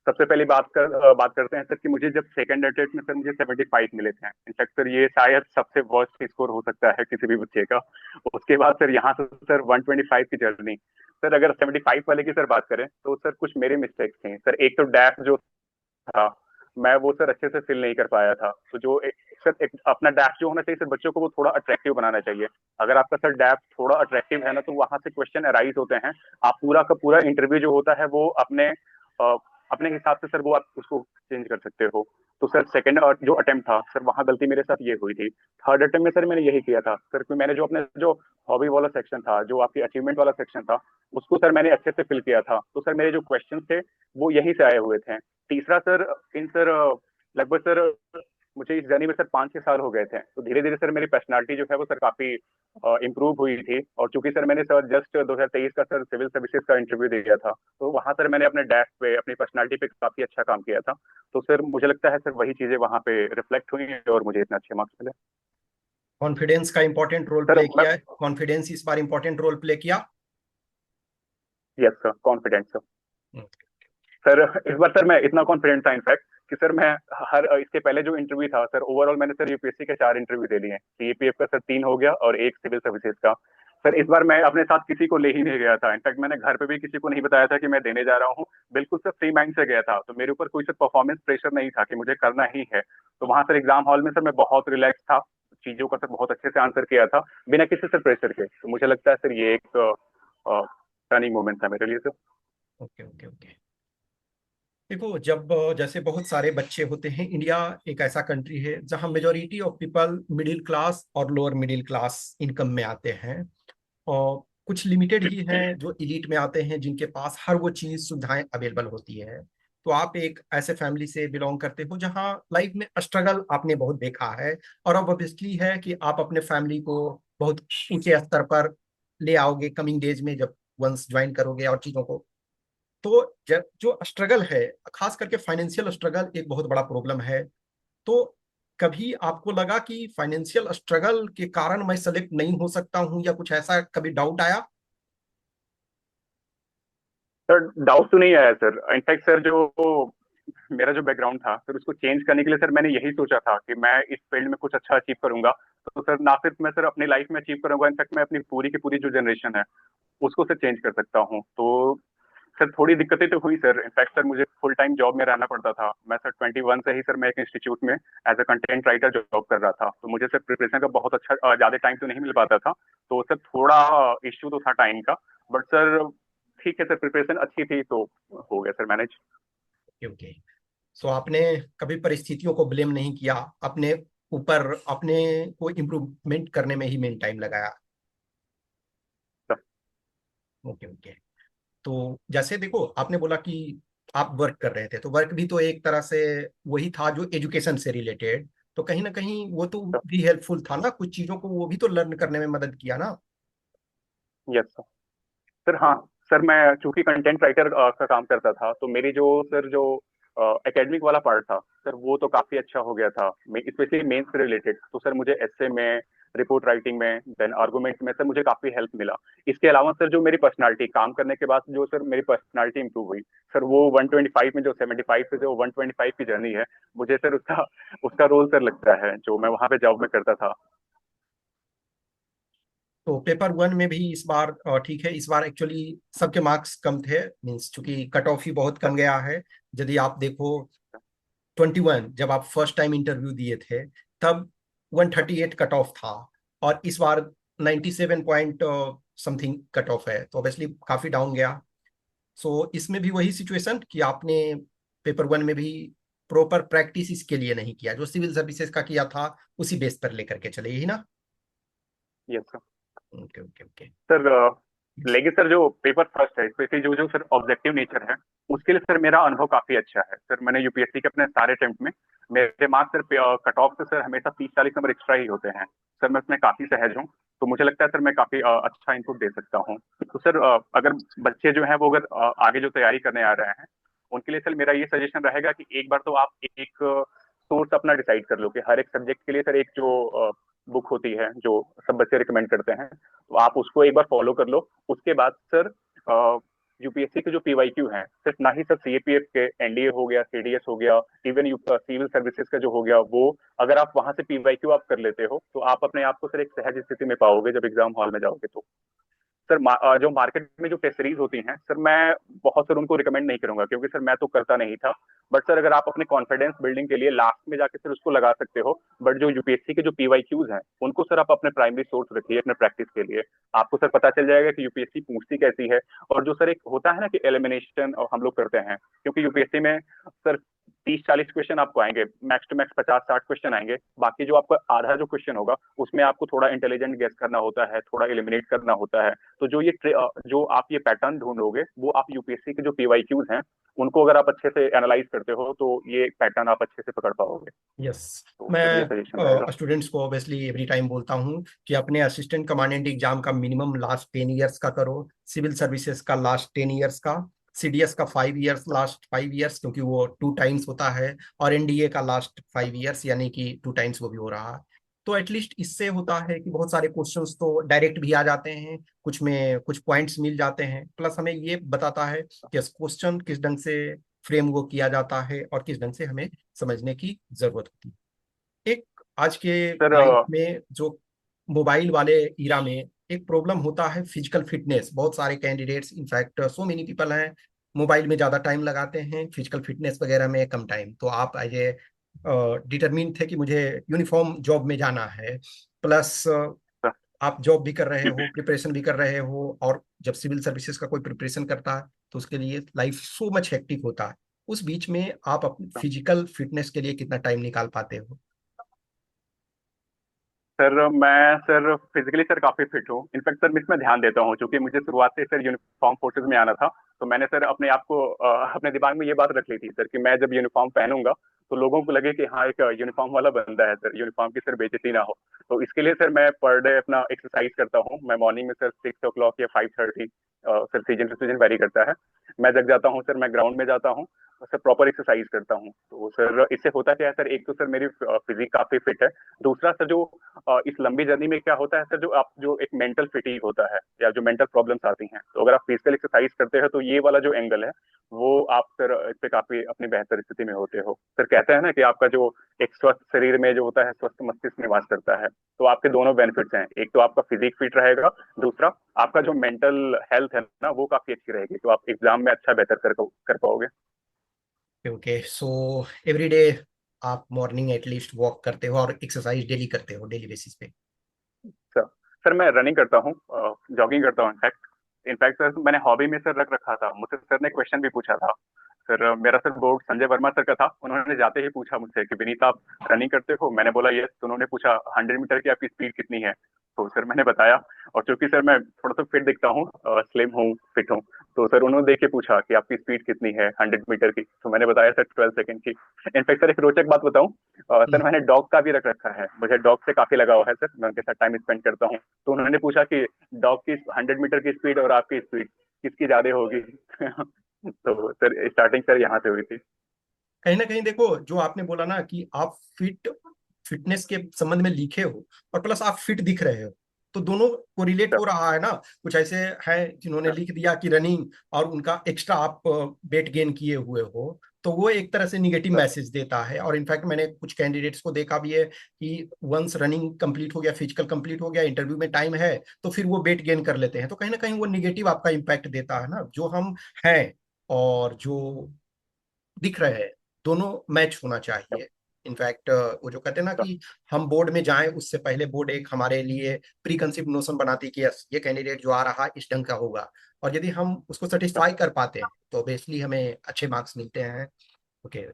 सबसे पहली बात करते हैं सर कि मुझे जब सेकंड अटेम्प्ट में सर मुझे 75 मिले थे। इनफैक्ट सर ये शायद सबसे वर्स्ट स्कोर हो सकता है किसी भी बच्चे का। उसके बाद सर यहाँ से सर 125 की जर्नी। सर अगर 75 वाले की सर बात करें तो सर कुछ मेरे मिस्टेक्स थे सर। एक तो डैफ जो था, मैं वो सर अच्छे से फिल नहीं कर पाया था। तो सर अपना डैफ जो होना चाहिए सर, बच्चों को वो थोड़ा अट्रैक्टिव बनाना चाहिए। अगर आपका सर डैफ थोड़ा अट्रैक्टिव है ना, तो वहां से क्वेश्चन अराइज होते हैं। आप पूरा का पूरा इंटरव्यू जो होता है वो अपने हिसाब से सर वो आप उसको चेंज कर सकते हो। तो सर सेकंड और जो अटेम्प्ट था सर, वहां गलती मेरे साथ ये हुई थी। थर्ड अटेम्प्ट में सर मैंने यही किया था सर, कि मैंने जो अपने जो हॉबी वाला सेक्शन था, जो आपकी अचीवमेंट वाला सेक्शन था, उसको सर मैंने अच्छे से फिल किया था। तो सर मेरे जो क्वेश्चन थे वो यहीं से आए हुए थे। तीसरा सर, इन सर लगभग सर मुझे इस जर्नी में सर 5-6 साल हो गए थे। तो धीरे धीरे सर मेरी पर्सनालिटी जो है वो सर काफी इम्प्रूव हुई थी। और चूंकि सर मैंने सर जस्ट 2023 का सर सिविल सर्विसेज का इंटरव्यू दिया था, तो वहां सर मैंने अपने डैश पे, अपनी पर्सनालिटी पे काफी अच्छा काम किया था। तो सर मुझे लगता है सर वही चीजें वहां पे रिफ्लेक्ट हुई और मुझे इतने अच्छे मार्क्स मिले। कॉन्फिडेंस का इंपॉर्टेंट रोल सर प्ले मैं, किया है, कॉन्फिडेंस इस बार इंपॉर्टेंट रोल प्ले किया। Yes sir, confidence sir. Hmm. Sir इस बार सर मैं इतना कॉन्फिडेंट था इनफैक्ट कि सर मैं हर इसके पहले जो इंटरव्यू था सर, ओवरऑल मैंने सर यूपीएससी के 4 इंटरव्यू दे लिए। सीएपीएफ का सर 3 हो गया और एक सिविल सर्विसेज का। सर इस बार मैं अपने साथ किसी को ले ही नहीं गया था। इनफैक्ट मैंने घर पे भी किसी को नहीं बताया था कि मैं देने जा रहा हूँ। बिल्कुल सर फ्री माइंड से गया था। तो मेरे ऊपर कोई सर परफॉर्मेंस प्रेशर नहीं था कि मुझे करना ही है। तो वहां सर एग्जाम हॉल में सर मैं बहुत रिलैक्स था, चीजों का सर बहुत अच्छे से आंसर किया था, बिना किसी सर प्रेशर के। तो मुझे लगता है सर ये एक टर्निंग मोमेंट था मेरे लिए सर। Okay okay okay. देखो, जब जैसे बहुत सारे बच्चे होते हैं, इंडिया एक ऐसा कंट्री है जहां majority of people middle class और लोअर मिडिल क्लास इनकम में आते हैं, और कुछ लिमिटेड ही हैं जो इलीट में आते हैं जिनके पास हर वो चीज सुविधाएं अवेलेबल होती है। तो आप एक ऐसे फैमिली से बिलोंग करते हो जहां लाइफ में स्ट्रगल आपने बहुत देखा है, और अब ऑब्वियसली है कि आप अपने फैमिली को बहुत ऊंचे स्तर पर ले आओगे कमिंग डेज में, जब वंस ज्वाइन करोगे और चीजों को। तो जो स्ट्रगल है, खास करके फाइनेंशियल स्ट्रगल एक बहुत बड़ा प्रॉब्लम है। तो कभी आपको लगा कि फाइनेंशियल स्ट्रगल के कारण मैं सेलेक्ट नहीं हो सकता हूं, या कुछ ऐसा कभी डाउट आया? सर डाउट तो नहीं आया सर। इनफैक्ट सर जो मेरा जो बैकग्राउंड था सर, उसको चेंज करने के लिए सर मैंने यही सोचा था कि मैं इस फील्ड में कुछ अच्छा अचीव करूंगा। तो सर ना सिर्फ मैं सर अपनी लाइफ में अचीव करूंगा, इनफैक्ट मैं अपनी पूरी की पूरी जो जनरेशन है उसको सर चेंज कर सकता हूँ। तो सर थोड़ी दिक्कतें तो हुई सर। इनफैक्ट सर मुझे फुल टाइम जॉब में रहना पड़ता था। मैं सर 21 से ही सर मैं एक इंस्टीट्यूट में as a content writer job कर रहा था। तो मुझे सर प्रिपरेशन का बहुत अच्छा ज्यादा टाइम तो नहीं मिल पाता था। तो सर थोड़ा इश्यू तो था टाइम का। बट सर ठीक है सर, प्रिपरेशन अच्छी थी तो हो गया सर मैनेज। क्योंकि सो आपने कभी परिस्थितियों को ब्लेम नहीं किया, अपने ऊपर अपने को इम्प्रूवमेंट करने में ही मेन टाइम लगाया। Okay okay. तो जैसे देखो, आपने बोला कि आप वर्क कर रहे थे, तो वर्क भी तो एक तरह से वही था जो एजुकेशन से रिलेटेड। तो कहीं ना कहीं वो तो भी हेल्पफुल था ना, कुछ चीजों को वो भी तो लर्न करने में मदद किया ना। Yes sir. सर हाँ सर, मैं चूंकि कंटेंट राइटर का काम करता था, तो मेरी जो सर जो एकेडमिक वाला पार्ट था सर, वो तो काफी अच्छा हो गया था, स्पेशली मेंस से रिलेटेड। तो सर मुझे एसए में, रिपोर्ट राइटिंग में, देन आर्गुमेंट में सर मुझे काफी हेल्प मिला। इसके अलावा सर जो मेरी पर्सनालिटी काम करने के बाद जो सर मेरी पर्सनालिटी इंप्रूव हुई सर, वो 125 में जो 75 से जो 125 की जर्नी है, मुझे सर उसका उसका रोल सर लगता है जो मैं वहां पे जॉब में करता था। तो पेपर वन में भी इस बार ठीक है, इस बार एक्चुअली सबके मार्क्स कम थे, मीन्स चूंकि कट ऑफ ही बहुत कम गया है। यदि आप देखो, 21 जब आप फर्स्ट टाइम इंटरव्यू दिए थे, तब 138 कट ऑफ था, और इस बार 97 पॉइंट समथिंग कट ऑफ है, तो ऑब्वियसली काफी डाउन गया। सो इसमें भी वही सिचुएशन कि आपने पेपर वन में भी प्रॉपर प्रैक्टिस इसके लिए नहीं किया, जो सिविल सर्विसेज का किया था उसी बेस पर लेकर के चले, यही ना? Yes sir. Okay okay okay. Sir लेकिन सर जो पेपर फर्स्ट है, स्पेशली जो जो सर ऑब्जेक्टिव नेचर है, उसके लिए सर मेरा अनुभव काफी अच्छा है सर। मैंने यूपीएससी के अपने सारे अटेम्प्ट में मेरे मार्क्स सर कट ऑफ से सर हमेशा 30-40 नंबर एक्स्ट्रा ही होते हैं। सर मैं उसमें काफी सहज हूँ। तो मुझे लगता है सर मैं काफी अच्छा इनपुट दे सकता हूँ। तो सर अगर बच्चे जो हैं वो अगर आगे जो तैयारी करने आ रहे हैं, उनके लिए सर मेरा ये सजेशन रहेगा कि एक बार तो आप एक सोर्स अपना डिसाइड कर लो कि हर एक सब्जेक्ट के लिए सर एक जो बुक होती है जो सब बच्चे रिकमेंड करते हैं, तो आप उसको एक बार फॉलो कर लो। उसके बाद सर यूपीएससी के जो पीवाईक्यू हैं, सिर्फ ना ही सब सीएपीएफ के, एनडीए हो गया, सीडीएस हो गया, इवन सिविल सर्विसेज का जो हो गया, वो अगर आप वहां से पीवाईक्यू आप कर लेते हो तो आप अपने आप को सर एक सहज स्थिति में पाओगे जब एग्जाम हॉल में जाओगे तो। सर जो मार्केट में जो टेस्ट सीरीज होती हैं सर, मैं बहुत सर उनको रिकमेंड नहीं करूंगा, क्योंकि सर मैं तो करता नहीं था। बट सर अगर आप अपने कॉन्फिडेंस बिल्डिंग के लिए लास्ट में जाके सर उसको लगा सकते हो। बट जो यूपीएससी के जो पीवाईक्यूज हैं उनको सर आप अपने प्राइमरी सोर्स रखिए अपने प्रैक्टिस के लिए। आपको सर पता चल जाएगा कि यूपीएससी पूछती कैसी है। और जो सर एक होता है ना कि एलिमिनेशन और हम लोग करते हैं, क्योंकि यूपीएससी में सर 30-40 क्वेश्चन आपको आएंगे, मैक्स टू मैक्स 50-60 क्वेश्चन आएंगे। बाकी जो आपका आधा जो क्वेश्चन होगा उसमें आपको थोड़ा इंटेलिजेंट गेस करना होता है, थोड़ा एलिमिनेट करना होता है। तो जो आप ये पैटर्न ढूंढोगे वो आप यूपीएससी के जो पीवाईक्यूज हैं उनको अगर आप अच्छे से एनालाइज करते हो तो ये पैटर्न आप अच्छे से पकड़ पाओगे। यस। तो सर ये सजेशन रहेगा। मैं स्टूडेंट्स को ऑब्वियसली एवरी टाइम बोलता हूँ कि अपने असिस्टेंट कमांडेंट एग्जाम का मिनिमम लास्ट 10 इयर्स का करो, सिविल सर्विसेज का लास्ट 10 इयर्स का, सीडीएस का 5 इयर्स, लास्ट 5 इयर्स, क्योंकि वो 2 टाइम्स होता है, और एनडीए का लास्ट 5 इयर्स, यानी कि 2 टाइम्स वो भी हो रहा है। तो एटलीस्ट इससे होता है कि बहुत सारे क्वेश्चंस तो डायरेक्ट भी आ जाते हैं, कुछ में कुछ पॉइंट्स मिल जाते हैं, प्लस हमें ये बताता है कि क्वेश्चन किस ढंग से फ्रेम वो किया जाता है और किस ढंग से हमें समझने की जरूरत होती है। एक आज के सर लाइफ में जो मोबाइल वाले इरा में एक प्रॉब्लम होता है फिजिकल फिटनेस। बहुत सारे candidates, in fact so many people हैं, मोबाइल में ज्यादा टाइम लगाते हैं, फिजिकल फिटनेस वगैरह में कम टाइम। तो आप एज ए डिटरमिन थे कि मुझे यूनिफॉर्म जॉब में जाना है, प्लस आप जॉब भी कर रहे हो, प्रिपरेशन भी कर रहे हो, और जब सिविल सर्विसेज का कोई प्रिपरेशन करता है तो उसके लिए लाइफ सो मच हेक्टिक होता है। उस बीच में आप अपनी फिजिकल फिटनेस के लिए कितना टाइम निकाल पाते हो? सर मैं सर फिजिकली सर काफी फिट हूँ। इनफैक्ट सर मैं इसमें ध्यान देता हूँ, क्योंकि मुझे शुरुआत से सर यूनिफॉर्म फोर्सेज में आना था। तो मैंने सर अपने आप को अपने दिमाग में ये बात रख ली थी सर कि मैं जब यूनिफॉर्म पहनूंगा तो लोगों को लगे कि हाँ एक यूनिफॉर्म वाला बंदा है सर, यूनिफॉर्म की सर बेइज्जती ना हो। तो इसके लिए सर मैं पर डे अपना एक्सरसाइज करता हूँ। मैं मॉर्निंग में सर 6 o'clock या 5:30, sir season two season very करता है, मैं जग जाता हूँ सर, मैं ग्राउंड में जाता हूँ, सर प्रॉपर एक्सरसाइज करता हूँ। तो सर इससे होता क्या है सर, एक तो सर मेरी फिजिक काफी फिट है। दूसरा सर जो इस लंबी जर्नी में क्या होता है सर, जो आप जो एक मेंटल फिटीग होता है या जो मेंटल प्रॉब्लम्स आती हैं, तो अगर आप फिजिकल एक्सरसाइज करते हो तो ये वाला जो एंगल है वो आप सर इस पे काफी अपनी बेहतर स्थिति में होते हो। सर कहते हैं ना कि आपका जो एक स्वस्थ शरीर में जो होता है स्वस्थ मस्तिष्क निवास करता है। तो आपके दोनों बेनिफिट्स हैं, एक तो आपका फिजिक फिट रहेगा, दूसरा आपका जो मेंटल हेल्थ है ना वो काफी अच्छी रहेगी, तो आप एग्जाम में अच्छा बेहतर कर पाओगे। ओके, सो एवरी डे आप मॉर्निंग एटलीस्ट वॉक करते हो और एक्सरसाइज डेली करते हो, डेली बेसिस पे? सर सर मैं रनिंग करता हूँ, जॉगिंग करता हूँ। इनफैक्ट इनफैक्ट सर मैंने हॉबी में सर रख रखा था, मुझसे सर ने क्वेश्चन भी पूछा था। सर मेरा sir board Sanjay Verma sir का था, उन्होंने जाते ही पूछा मुझसे कि विनीत आप रनिंग करते हो? मैंने बोला यस। तो उन्होंने पूछा 100 मीटर की आपकी स्पीड कितनी है? तो सर मैंने बताया। और चूंकि सर मैं थोड़ा सा फिट दिखता हूँ, स्लिम हूँ, फिट हूँ, तो सर उन्होंने देख के पूछा कि आपकी स्पीड कितनी है 100 मीटर की? तो मैंने बताया सर 12 सेकंड की। इनफैक्ट सर एक रोचक बात बताऊं, सर मैंने डॉग का भी रख रखा है, मुझे डॉग से काफी लगाव है सर, मैं उनके साथ टाइम स्पेंड करता हूँ। तो उन्होंने पूछा कि डॉग की 100 मीटर की स्पीड और आपकी स्पीड किसकी ज्यादा होगी? तो सर स्टार्टिंग सर यहाँ से हुई थी। कहीं ना कहीं देखो, जो आपने बोला ना कि आप फिटनेस के संबंध में लिखे हो, और प्लस आप फिट दिख रहे हो, तो दोनों को रिलेट सर हो रहा है ना। कुछ ऐसे हैं जिन्होंने लिख दिया कि रनिंग, और उनका एक्स्ट्रा आप वेट गेन किए हुए हो, तो वो एक तरह से निगेटिव सर मैसेज देता है। और इनफैक्ट मैंने कुछ कैंडिडेट्स को देखा भी है कि वंस रनिंग कंप्लीट हो गया, फिजिकल कंप्लीट हो गया, इंटरव्यू में टाइम है, तो फिर वो वेट गेन कर लेते हैं। तो कहीं ना कहीं वो निगेटिव आपका इम्पैक्ट देता है ना। जो हम हैं और जो दिख रहे हैं, दोनों मैच होना चाहिए। इनफैक्ट वो जो कहते हैं ना सर कि हम बोर्ड में जाएं उससे पहले बोर्ड एक हमारे लिए प्री कंसीव नोशन बनाती है कि यस, ये कैंडिडेट जो आ रहा है इस ढंग का होगा, और यदि हम उसको सेटिस्फाई कर पाते हैं तो ऑब्वियसली हमें अच्छे मार्क्स मिलते हैं। ओके,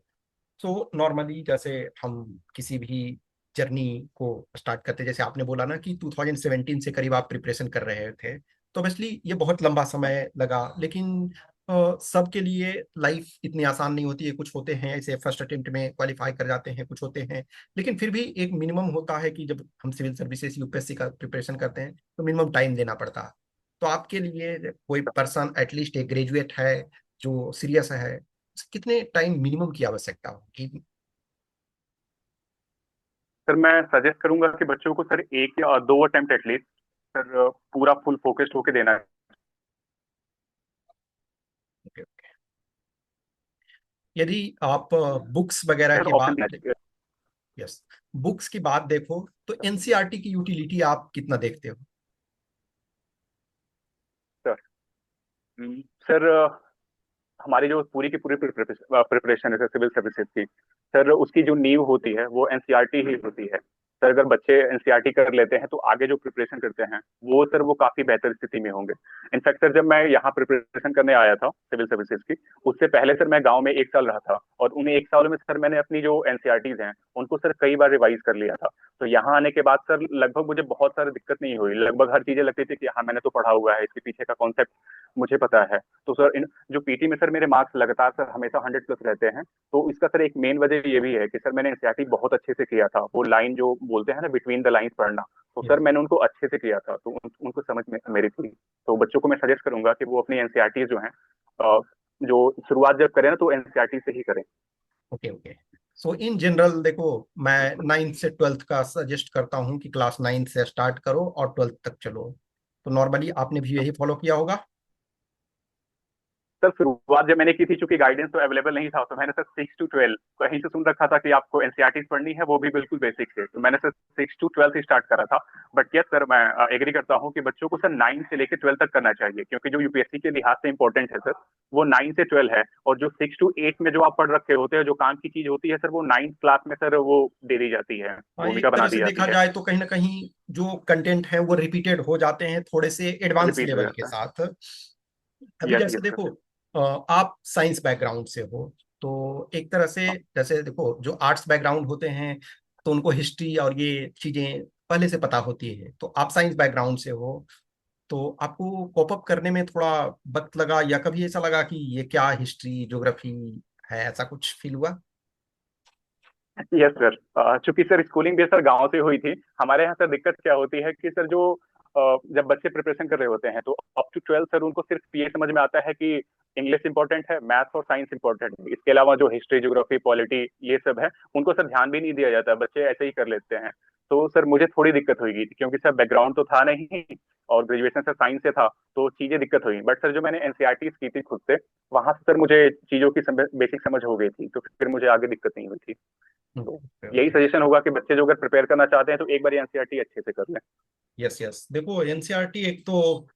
सो नॉर्मली जैसे हम किसी भी जर्नी को स्टार्ट करते हैं, जैसे आपने बोला ना कि 2017 से करीब आप प्रिपरेशन कर रहे थे, तो ऑब्वियसली ये बहुत लंबा समय लगा। लेकिन सबके लिए लाइफ इतनी आसान नहीं होती है। कुछ होते हैं ऐसे फर्स्ट अटेम्प्ट में क्वालिफाई कर जाते हैं, कुछ होते हैं, लेकिन फिर भी एक मिनिमम होता है कि जब हम सिविल सर्विसेज यूपीएससी का प्रिपरेशन करते हैं तो मिनिमम टाइम देना पड़ता है। तो आपके लिए कोई पर्सन एटलीस्ट एक ग्रेजुएट है जो सीरियस है, कितने टाइम मिनिमम की आवश्यकता होगी? सर मैं सजेस्ट करूंगा कि बच्चों को सर 1 या 2 अटेम्प्ट एटलीस्ट सर पूरा फुल फोकस्ड होके देना है। ओके। यदि आप बुक्स वगैरह सर की ऑप्शन बात, यस, बुक्स की बात देखो तो एनसीईआरटी की यूटिलिटी आप कितना देखते हो? सर सर हमारी जो पूरी की पूरी प्रिपरेशन है सर सिविल सर्विसेज की, सर उसकी जो नींव होती है वो एनसीईआरटी ही होती है। सर अगर बच्चे एनसीईआरटी कर लेते हैं तो आगे जो प्रिपरेशन करते हैं वो सर वो काफी बेहतर स्थिति में होंगे। इनफैक्ट सर जब मैं यहाँ प्रिपरेशन करने आया था सिविल सर्विसेज की, उससे पहले सर मैं गांव में 1 साल रहा था, और उन 1 सालों में सर मैंने अपनी जो एनसीईआरटीज हैं उनको सर कई बार रिवाइज कर लिया था। तो यहाँ आने के बाद सर लगभग मुझे बहुत सारी दिक्कत नहीं हुई, लगभग हर चीजें लगती थी कि हाँ मैंने तो पढ़ा हुआ है, इसके पीछे का कॉन्सेप्ट मुझे पता है। तो सर इन जो पीटी में सर मेरे मार्क्स लगातार सर हमेशा 100+ रहते हैं, तो इसका सर एक मेन वजह ये भी है कि सर मैंने एनसीईआरटी बहुत अच्छे से किया था। वो लाइन जो बोलते हैं ना बिटवीन द लाइंस पढ़ना, तो सर मैंने उनको अच्छे से किया था, तो उनको समझ में मेरी थी। तो बच्चों को मैं सजेस्ट करूंगा कि वो अपनी एनसीईआरटी जो है जो शुरुआत जब करें ना तो एनसीईआरटी से ही करें। Okay okay. So in general देखो, मैं 9th से 12th का सजेस्ट करता हूँ कि क्लास 9 से स्टार्ट करो और 12th तक चलो। तो नॉर्मली आपने भी यही फॉलो किया होगा। सर शुरुआत जब मैंने की थी, चूंकि गाइडेंस तो अवेलेबल नहीं था, तो मैंने सर 6 to 12 कहीं से सुन रखा था कि आपको एनसीईआरटी पढ़नी है, वो भी बिल्कुल बेसिक से, तो मैंने सर 6 to 12 से स्टार्ट करा था। बट यस सर, मैं एग्री करता हूँ कि बच्चों को सर 9 से लेकर 12 तक करना चाहिए, क्योंकि जो यूपीएससी के लिहाज से इंपॉर्टेंट है सर वो 9 से 12 है। और जो 6 to 8 में जो आप पढ़ रखे होते हैं, जो काम की चीज होती है सर, वो 9th क्लास में सर वो दे दी जाती है, हाँ, भूमिका एक बना तरह दी से जाती देखा है, जाए तो कहीं ना कहीं जो कंटेंट है वो रिपीटेड हो जाते हैं थोड़े से एडवांस रिपीट हो लेवल के जाता है। साथ। अभी यस जैसे यस देखो, सर। आप साइंस बैकग्राउंड से हो, तो एक तरह से जैसे देखो जो आर्ट्स बैकग्राउंड होते हैं तो उनको हिस्ट्री और ये चीजें पहले से पता होती है। तो आप साइंस बैकग्राउंड से हो, तो आपको कोप अप करने में थोड़ा वक्त लगा, या कभी ऐसा लगा कि ये क्या हिस्ट्री ज्योग्राफी है, ऐसा कुछ फील हुआ? यस सर, चूंकि सर स्कूलिंग भी सर गांव से हुई थी, हमारे यहाँ सर दिक्कत क्या होती है कि सर जो जब बच्चे प्रिपरेशन कर रहे होते हैं तो अप टू 12 सर उनको सिर्फ ये समझ में आता है कि इंग्लिश इंपॉर्टेंट है, मैथ्स और साइंस इंपॉर्टेंट है, इसके अलावा जो हिस्ट्री ज्योग्राफी पॉलिटी ये सब है उनको सर ध्यान भी नहीं दिया जाता, बच्चे ऐसे ही कर लेते हैं। तो सर मुझे थोड़ी दिक्कत हुई थी, क्योंकि सर बैकग्राउंड तो था नहीं और ग्रेजुएशन सर साइंस से था, तो चीजें दिक्कत हुई। बट सर जो मैंने एनसीईआरटी की थी खुद से, वहां से सर मुझे चीजों की बेसिक समझ हो गई थी, तो फिर मुझे आगे दिक्कत नहीं हुई थी। तो ओके यही ओके। सजेशन होगा कि बच्चे जो अगर प्रिपेयर करना चाहते हैं तो एक बार एनसीईआरटी अच्छे से कर लें। यस यस, देखो एनसीईआरटी एक तो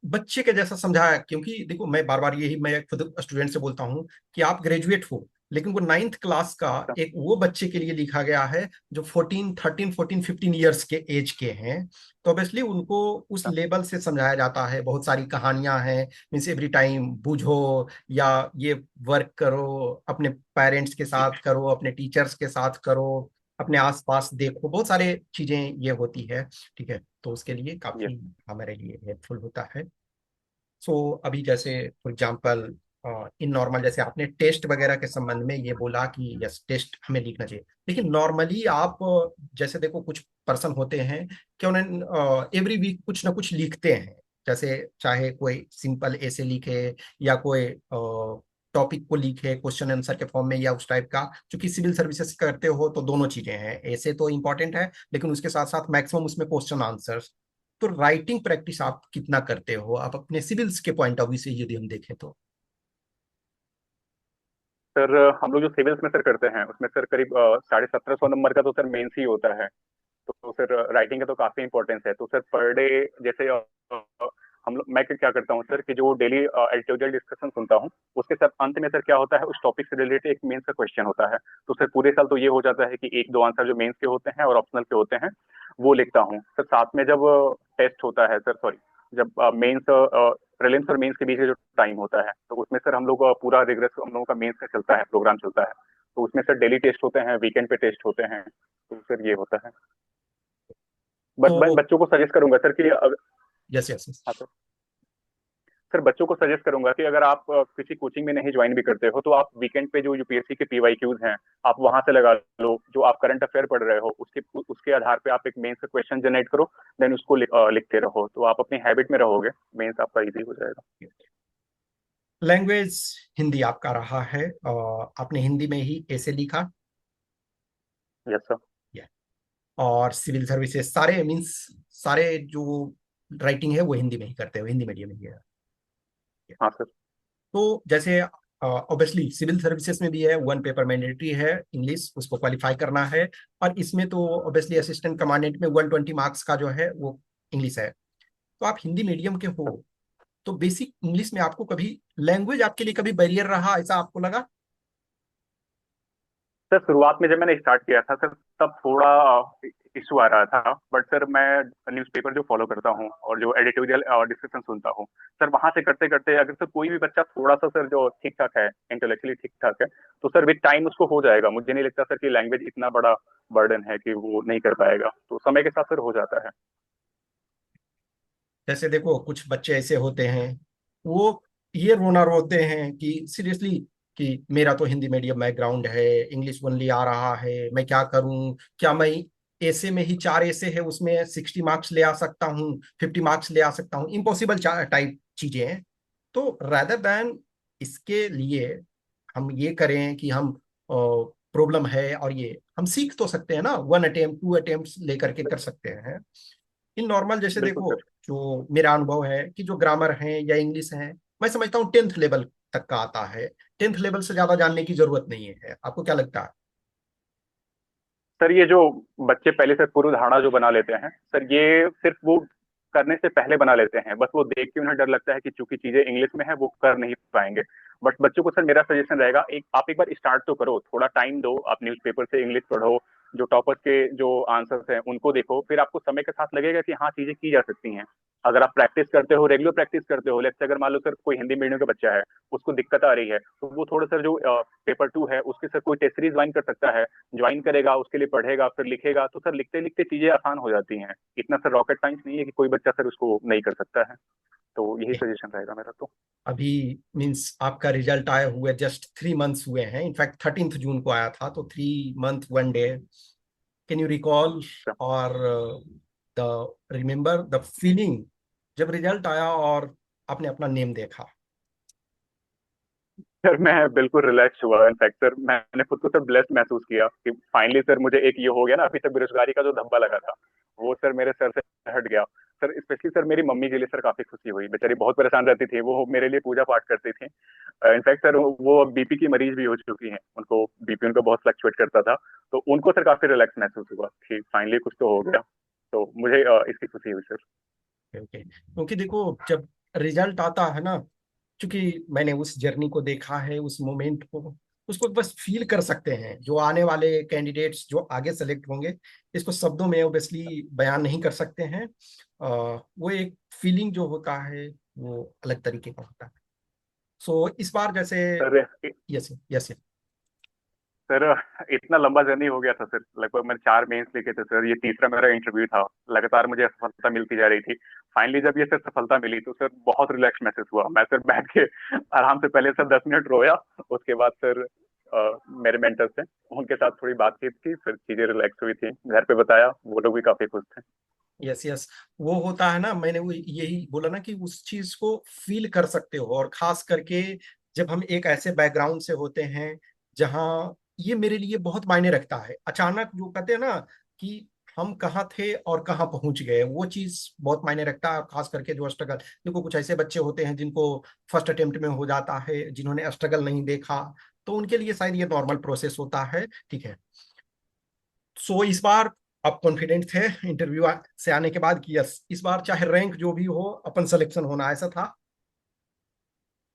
बच्चे के जैसा समझाया, क्योंकि देखो मैं बार बार यही मैं खुद स्टूडेंट से बोलता हूँ कि आप ग्रेजुएट हो, लेकिन वो 9th क्लास का एक वो बच्चे के लिए लिखा गया है जो 14 13 14 15 ईयर्स के एज के हैं। तो ऑब्वियसली उनको उस लेवल से समझाया जाता है, बहुत सारी कहानियां हैं, मीन्स एवरी टाइम बूझो, या ये वर्क करो, अपने पेरेंट्स के साथ करो, अपने टीचर्स के साथ करो, अपने आसपास देखो, बहुत सारे चीजें ये होती है। ठीक है, तो उसके लिए यस काफी हमारे लिए हेल्पफुल होता है। सो अभी जैसे फॉर एग्जांपल इन नॉर्मल, जैसे आपने टेस्ट वगैरह के संबंध में ये बोला कि यस टेस्ट हमें लिखना चाहिए, लेकिन नॉर्मली आप जैसे देखो कुछ पर्सन होते हैं कि उन्हें एवरी वीक कुछ ना कुछ लिखते हैं, जैसे चाहे कोई सिंपल ऐसे लिखे या कोई टॉपिक को लिखे क्वेश्चन आंसर के फॉर्म में या उस टाइप का। क्योंकि सिविल सर्विसेज करते हो तो दोनों चीजें हैं, ऐसे तो इंपॉर्टेंट है लेकिन उसके साथ साथ मैक्सिमम उसमें क्वेश्चन आंसर। तो राइटिंग प्रैक्टिस आप कितना करते हो, आप अपने सिविल्स के पॉइंट ऑफ व्यू से यदि हम देखें तो? सर, हम लोग जो सिविल्स में सर करते हैं उसमें सर करीब 1750 नंबर का तो सर मेंस ही होता है। तो सर राइटिंग का तो काफी इंपॉर्टेंस है। तो सर पर डे जैसे हम लोग मैं क्या करता हूँ सर कि जो डेली एडिटोरियल डिस्कशन सुनता हूँ, उसके सर अंत में सर क्या होता है, उस टॉपिक से रिलेटेड एक मेंस का क्वेश्चन होता है। तो सर पूरे साल तो ये हो जाता है कि एक दो आंसर जो मेंस के होते हैं और ऑप्शनल के होते हैं वो लिखता हूँ। सर साथ में जब टेस्ट होता है सर, सॉरी, जब मेंस प्रीलिम्स और मेंस के बीच में जो टाइम होता है, तो उसमें सर हम लोग पूरा रिग्रेस हम लोगों का मेंस का चलता है, प्रोग्राम चलता है। तो उसमें सर डेली टेस्ट होते हैं, वीकेंड पे टेस्ट होते हैं। तो सर ये होता है। बट मैं तो बच्चों को सजेस्ट करूंगा सर कि यस यस यस। हाँ सर, बच्चों को सजेस्ट करूंगा कि अगर आप किसी कोचिंग में नहीं ज्वाइन भी करते हो तो आप वीकेंड पे जो यूपीएससी के पीवाईक्यूज हैं आप वहां से लगा लो, जो आप करंट अफेयर पढ़ रहे हो उसके उसके आधार पे आप एक मेंस का क्वेश्चन जनरेट करो, देन उसको लिखते रहो, तो आप अपनी हैबिट में रहोगे, मेंस आपका इजी हो जाएगा। लैंग्वेज हिंदी आपका रहा है और आपने हिंदी में ही ऐसे लिखा? Yes sir. या और सिविल सर्विसेज सारे मींस सारे जो राइटिंग है वो हिंदी में ही करते हो, हिंदी मीडियम में ही है? हाँ सर। तो जैसे ऑब्वियसली सिविल सर्विसेज में भी है, वन पेपर मैंडेटरी है इंग्लिश, उसको क्वालिफाई करना है। और इसमें तो ऑब्वियसली असिस्टेंट कमांडेंट में 120 मार्क्स का जो है वो इंग्लिश है। तो आप हिंदी मीडियम के हो, तो बेसिक इंग्लिश में आपको कभी लैंग्वेज आपके लिए कभी बैरियर रहा, ऐसा आपको लगा? सर शुरुआत में जब मैंने स्टार्ट किया था सर, तब थोड़ा इशू आ रहा था। बट सर मैं न्यूज़पेपर जो फॉलो करता हूँ और जो एडिटोरियल डिस्कशन सुनता हूँ सर, वहां से करते करते अगर सर कोई भी बच्चा थोड़ा सा सर जो ठीक ठाक है, इंटेलेक्चुअली ठीक ठाक है, तो सर विद टाइम उसको हो जाएगा। मुझे नहीं लगता सर कि लैंग्वेज इतना बड़ा बर्डन है कि वो नहीं कर पाएगा, तो समय के साथ सर हो जाता है। जैसे देखो कुछ बच्चे ऐसे होते हैं, वो ये रोना रोते हैं कि सीरियसली कि मेरा तो हिंदी मीडियम बैकग्राउंड है, इंग्लिश ओनली आ रहा है, मैं क्या करूं, क्या मैं ऐसे में ही 4 ऐसे है उसमें 60 मार्क्स ले आ सकता हूँ, 50 मार्क्स ले आ सकता हूँ, इम्पॉसिबल टाइप चीजें हैं। तो रादर देन इसके लिए हम ये करें कि हम प्रॉब्लम है और ये हम सीख तो सकते हैं ना, 1 अटेम्प्ट 2 अटेम्प्ट लेकर के कर सकते हैं। इन नॉर्मल जैसे बिल्कुल देखो, सर। जो मेरा अनुभव है कि जो ग्रामर है या इंग्लिश है, मैं समझता हूँ 10th लेवल तक का आता है। 10th लेवल से ज्यादा जानने की जरूरत नहीं है, आपको क्या लगता है? सर ये जो बच्चे पहले से पूर्व धारणा जो बना लेते हैं सर, ये सिर्फ वो करने से पहले बना लेते हैं। बस वो देख के उन्हें डर लगता है कि चूंकि चीजें इंग्लिश में है वो कर नहीं पाएंगे। बट बच्चों को सर मेरा सजेशन रहेगा, एक बार स्टार्ट तो करो, थोड़ा टाइम दो, आप न्यूज़पेपर से इंग्लिश पढ़ो, जो टॉपर्स के जो आंसर्स हैं उनको देखो, फिर आपको समय के साथ लगेगा कि हाँ चीजें की जा सकती हैं। अगर आप प्रैक्टिस करते हो, रेगुलर प्रैक्टिस करते हो, लेट्स से अगर मान लो सर कोई हिंदी मीडियम का बच्चा है, उसको दिक्कत आ रही है, तो वो थोड़ा सर जो पेपर 2 है उसके सर कोई टेस्ट सीरीज ज्वाइन कर सकता है, ज्वाइन करेगा, उसके लिए पढ़ेगा, फिर लिखेगा, तो सर लिखते लिखते चीजें आसान हो जाती हैं। इतना सर रॉकेट साइंस नहीं है कि कोई बच्चा सर उसको नहीं कर सकता है। तो यही सजेशन रहेगा मेरा तो। अभी मींस आपका रिजल्ट आए हुए जस्ट 3 मंथ्स हुए हैं, इनफैक्ट 13th जून को आया था, तो 3 month 1 day, can you recall और द रिमेम्बर द फीलिंग जब रिजल्ट आया और आपने अपना नेम देखा? सर मैं बिल्कुल रिलैक्स हुआ। इनफैक्ट सर मैंने खुद को सर ब्लेस्ड महसूस किया कि फाइनली सर मुझे एक ये हो गया ना, अभी तक बेरोजगारी का जो धब्बा लगा था वो सर मेरे सर से हट गया। सर स्पेशली सर मेरी मम्मी के लिए सर काफी खुशी हुई, बेचारी बहुत परेशान रहती थी, वो मेरे लिए पूजा पाठ करती थी। इनफैक्ट सर वो बीपी की मरीज भी हो चुकी हैं, उनको बीपी उनका बहुत फ्लक्चुएट करता था, तो उनको सर काफी रिलैक्स महसूस हुआ कि फाइनली कुछ तो हो गया। तो मुझे इसकी खुशी हुई सर। ओके, क्योंकि देखो जब रिजल्ट आता है ना, क्योंकि मैंने उस जर्नी को देखा है, उस मोमेंट को, उसको बस फील कर सकते हैं जो आने वाले कैंडिडेट्स जो आगे सेलेक्ट होंगे। इसको शब्दों में ओबियसली बयान नहीं कर सकते हैं। वो एक फीलिंग जो होता है वो अलग तरीके का होता है। सो इस बार जैसे, सर यस यस। सर इतना लंबा जर्नी हो गया था सर, लगभग मैंने 4 मेंस लिखे थे सर, ये तीसरा मेरा इंटरव्यू था, लगातार मुझे सफलता मिलती जा रही थी। फाइनली जब ये सर सफलता मिली तो सर बहुत रिलैक्स महसूस हुआ। मैं सर बैठ के आराम से पहले सर 10 मिनट रोया, उसके बाद सर मेरे मेंटर से उनके साथ थोड़ी बातचीत की, फिर चीजें रिलैक्स हुई थी, घर पे बताया, वो लोग भी काफी खुश थे। यस यस, वो होता है ना, मैंने वो यही बोला ना कि उस चीज को फील कर सकते हो, और खास करके जब हम एक ऐसे बैकग्राउंड से होते हैं जहाँ ये मेरे लिए बहुत मायने रखता है। अचानक जो कहते हैं ना कि हम कहाँ थे और कहाँ पहुंच गए, वो चीज बहुत मायने रखता है। खास करके जो स्ट्रगल, देखो कुछ ऐसे बच्चे होते हैं जिनको फर्स्ट अटेम्प्ट में हो जाता है, जिन्होंने स्ट्रगल नहीं देखा, तो उनके लिए शायद ये नॉर्मल प्रोसेस होता है। ठीक है, सो इस बार आप कॉन्फिडेंट थे इंटरव्यू से आने के बाद कि यस, इस बार चाहे रैंक जो भी हो अपन सिलेक्शन होना, ऐसा था?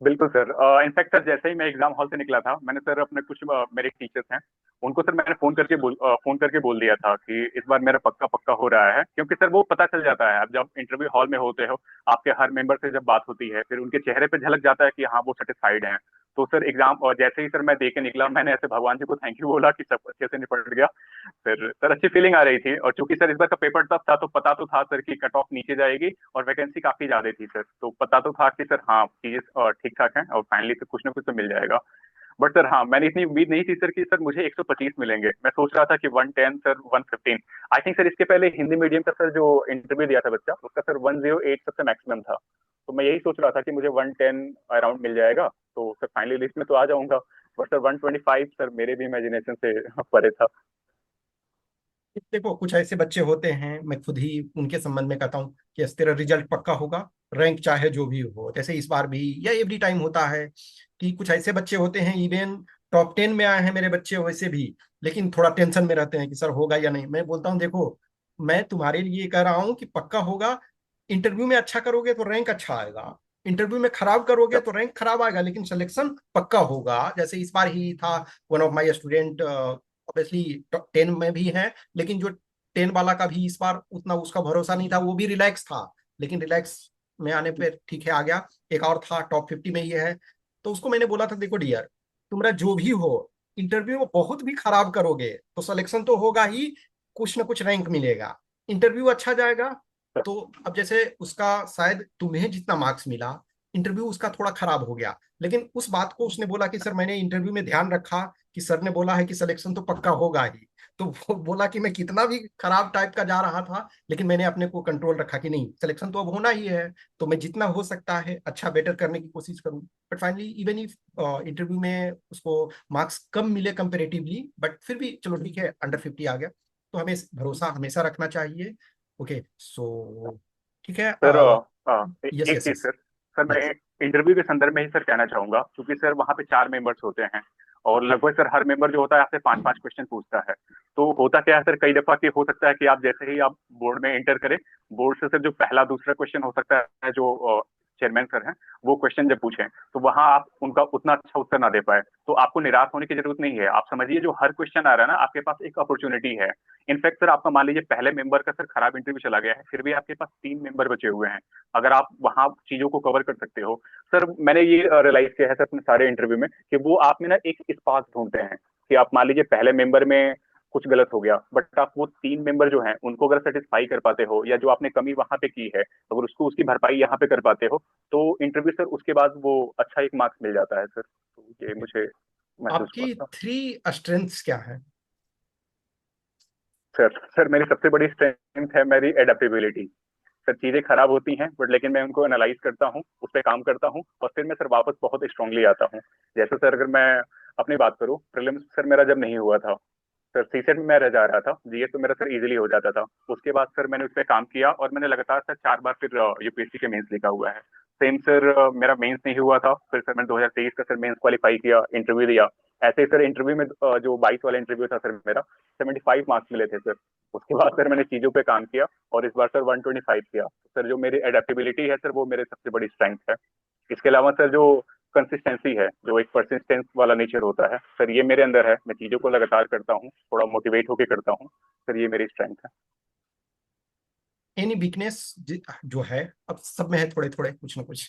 बिल्कुल सर। इनफैक्ट सर जैसे ही मैं एग्जाम हॉल से निकला था, मैंने सर अपने कुछ मेरे टीचर्स हैं उनको सर मैंने फोन करके बोल दिया था कि इस बार मेरा पक्का पक्का हो रहा है। क्योंकि सर वो पता चल जाता है, अब जब इंटरव्यू हॉल में होते हो, आपके हर मेंबर से जब बात होती है, फिर उनके चेहरे पे झलक जाता है कि हाँ वो सेटिस्फाइड हैं। तो सर एग्जाम और जैसे ही सर मैं दे के निकला, मैंने ऐसे भगवान जी को थैंक यू बोला कि सब अच्छे से निपट गया। फिर सर अच्छी फीलिंग आ रही थी, और चूंकि सर इस बार का पेपर टफ था, तो पता तो था सर कि कट ऑफ नीचे जाएगी और वैकेंसी काफी ज्यादा थी सर, तो पता तो था कि सर हाँ चीजें ठीक ठाक हैं और फाइनली तो कुछ ना कुछ तो मिल जाएगा। बट सर हाँ, मैंने इतनी उम्मीद नहीं थी सर कि सर मुझे 125 मिलेंगे। मैं सोच रहा था कि 110 सर, 115। आई थिंक सर इसके पहले हिंदी मीडियम का सर जो इंटरव्यू दिया था बच्चा, उसका सर 108 सबसे मैक्सिमम था। तो मैं यही सोच रहा था कि मुझे 110 अराउंड मिल जाएगा, तो सर फाइनली लिस्ट में तो आ जाऊंगा। बट सर 125 सर मेरे भी इमेजिनेशन से परे था। देखो कुछ ऐसे बच्चे होते हैं, मैं खुद ही उनके संबंध में कहता हूँ कि यस, तेरा रिजल्ट पक्का होगा, रैंक चाहे जो भी हो। जैसे इस बार भी या एवरी टाइम होता है कि कुछ ऐसे बच्चे होते हैं, इवन टॉप 10 में आए हैं मेरे बच्चे वैसे भी, लेकिन थोड़ा टेंशन में रहते हैं कि सर होगा या नहीं। मैं बोलता हूँ देखो, मैं तुम्हारे लिए कह रहा हूँ कि पक्का होगा। इंटरव्यू में अच्छा करोगे तो रैंक अच्छा आएगा, इंटरव्यू में खराब करोगे तो रैंक खराब आएगा, लेकिन सिलेक्शन पक्का होगा। जैसे इस बार ही था, one of my student obviously 10 में भी है, लेकिन जो 10 वाला का भी इस बार उतना उसका भरोसा नहीं था, वो भी रिलैक्स था, लेकिन रिलैक्स में आने पे ठीक है आ गया। एक और था टॉप 50 में ये है। तो उसको मैंने बोला था देखो डियर, तुम्हारा जो भी हो, इंटरव्यू में बहुत भी खराब करोगे तो सिलेक्शन तो होगा ही, कुछ ना कुछ रैंक मिलेगा। इंटरव्यू अच्छा जाएगा तो अब जैसे उसका शायद तुम्हें जितना मार्क्स मिला, इंटरव्यू उसका थोड़ा खराब हो गया, लेकिन उस बात को उसने बोला कि सर मैंने इंटरव्यू में ध्यान रखा कि सर ने बोला है कि सिलेक्शन तो पक्का होगा ही। तो वो बोला कि मैं कितना भी खराब टाइप का जा रहा था, लेकिन मैंने अपने को कंट्रोल रखा कि नहीं, सिलेक्शन तो अब होना ही है, तो मैं जितना हो सकता है अच्छा बेटर करने की कोशिश करूं। But finally even if interview में उसको मार्क्स कम मिले कंपेरेटिवली, बट फिर भी चलो ठीक है, अंडर 50 आ गया। तो हमें भरोसा हमेशा रखना चाहिए। ओके सो ठीक है। सर यस एक यस चीज यस। सर, सर मैं यस। इंटरव्यू के संदर्भ में ही सर कहना चाहूंगा, क्योंकि सर वहाँ पे 4 मेंबर्स होते हैं और लगभग सर हर मेंबर जो होता है आपसे 5-5 क्वेश्चन पूछता है। तो होता क्या है सर, कई दफा कि हो सकता है कि आप जैसे ही आप बोर्ड में एंटर करें, बोर्ड से सर जो पहला दूसरा क्वेश्चन हो सकता है जो चेयरमैन सर हैं वो क्वेश्चन जब पूछें तो वहां आप उनका उतना अच्छा उत्तर ना दे पाए, तो आपको निराश होने की जरूरत नहीं है। आप समझिए जो हर क्वेश्चन आ रहा है ना, आपके पास एक अपॉर्चुनिटी है। इनफैक्ट सर आपका मान लीजिए पहले मेंबर का सर खराब इंटरव्यू चला गया है, फिर भी आपके पास 3 मेंबर बचे हुए हैं। अगर आप वहां चीजों को कवर कर सकते हो, सर मैंने ये रियलाइज किया है सर अपने सारे इंटरव्यू में कि वो आप में ना एक स्पार्क ढूंढते हैं कि आप मान लीजिए पहले मेंबर में कुछ गलत हो गया, बट आप वो 3 मेंबर जो हैं उनको अगर सेटिस्फाई कर पाते हो, या जो आपने कमी वहां पे की है अगर उसको उसकी भरपाई यहाँ पे कर पाते हो, तो इंटरव्यू सर उसके बाद वो अच्छा एक मार्क्स मिल जाता है सर। तो ये ओके, मुझे महसूस हुआ आपकी था। 3 स्ट्रेंथ्स क्या है? सर मेरी सबसे बड़ी स्ट्रेंथ है मेरी एडेप्टेबिलिटी। सर चीजें खराब होती हैं बट लेकिन मैं उनको एनालाइज करता हूँ, उस पर काम करता हूँ और फिर मैं सर वापस बहुत स्ट्रांगली आता हूँ। जैसे सर अगर मैं अपनी बात करूँ, प्रीलिम्स सर मेरा जब नहीं हुआ था, सर सीसेट में मैं रह जा रहा था, जीएस तो मेरा सर इजीली हो जाता था। उसके बाद सर मैंने उस पर काम किया और मैंने लगातार सर 4 बार फिर यूपीएससी के मेंस लिखा हुआ है। सेम सर मेरा मेंस नहीं हुआ था, फिर सर मैंने 2023 का सर मेंस क्वालिफाई किया, इंटरव्यू दिया। ऐसे ही सर इंटरव्यू में जो 22 वाला इंटरव्यू था सर मेरा, 75 मार्क्स मिले थे सर। उसके बाद सर मैंने चीजों पे काम किया और इस बार सर 125 किया। सर जो मेरी एडेप्टेबिलिटी है सर वो मेरे सबसे बड़ी स्ट्रेंथ है। इसके अलावा सर जो कंसिस्टेंसी है, जो एक परसिस्टेंस वाला नेचर होता है सर, ये मेरे अंदर है। मैं चीजों को लगातार करता हूँ, थोड़ा मोटिवेट होकर करता हूँ। सर ये मेरी स्ट्रेंथ है। एनी वीकनेस जो है, अब सब में है थोड़े थोड़े कुछ ना कुछ।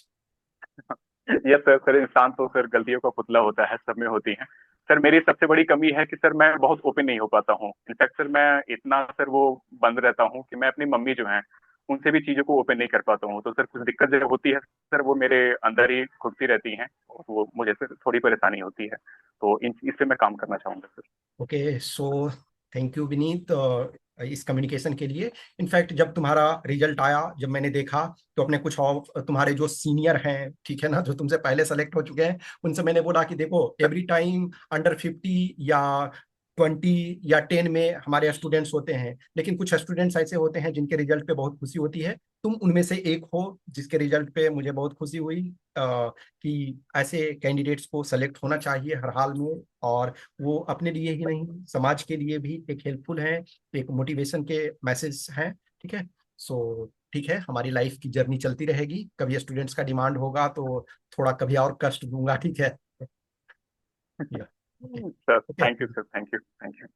यस सर, सर इंसान तो सर गलतियों का पुतला होता है, सब में होती है। सर मेरी सबसे बड़ी कमी है कि सर मैं बहुत ओपन नहीं हो पाता हूँ। इनफैक्ट सर मैं इतना सर वो बंद रहता हूँ कि मैं अपनी मम्मी जो है उनसे भी चीजों को ओपन नहीं कर पाता हूँ। तो सर कुछ दिक्कत जब होती है सर, वो मेरे अंदर ही घुसती रहती हैं और वो मुझे सर थोड़ी परेशानी होती है। तो इन इस पे मैं काम करना चाहूंगा sir. Okay so thank you Vineet इस कम्युनिकेशन के लिए। इनफैक्ट जब तुम्हारा रिजल्ट आया, जब मैंने देखा, तो अपने कुछ और तुम्हारे जो सीनियर हैं, ठीक है ना, जो तुमसे पहले सेलेक्ट हो चुके हैं, उनसे मैंने बोला कि देखो एवरी टाइम अंडर 50 या 20 या 10 में हमारे स्टूडेंट्स होते हैं, लेकिन कुछ स्टूडेंट्स ऐसे होते हैं जिनके रिजल्ट पे बहुत खुशी होती है। तुम उनमें से एक हो जिसके रिजल्ट पे मुझे बहुत खुशी हुई कि ऐसे कैंडिडेट्स को सेलेक्ट होना चाहिए हर हाल में, और वो अपने लिए ही नहीं समाज के लिए भी एक हेल्पफुल है, एक मोटिवेशन के मैसेज हैं। ठीक है सो ठीक है, हमारी लाइफ की जर्नी चलती रहेगी, कभी स्टूडेंट्स का डिमांड होगा तो थोड़ा कभी और कष्ट दूंगा, ठीक है। या sir okay. Thank you sir, thank you, thank you.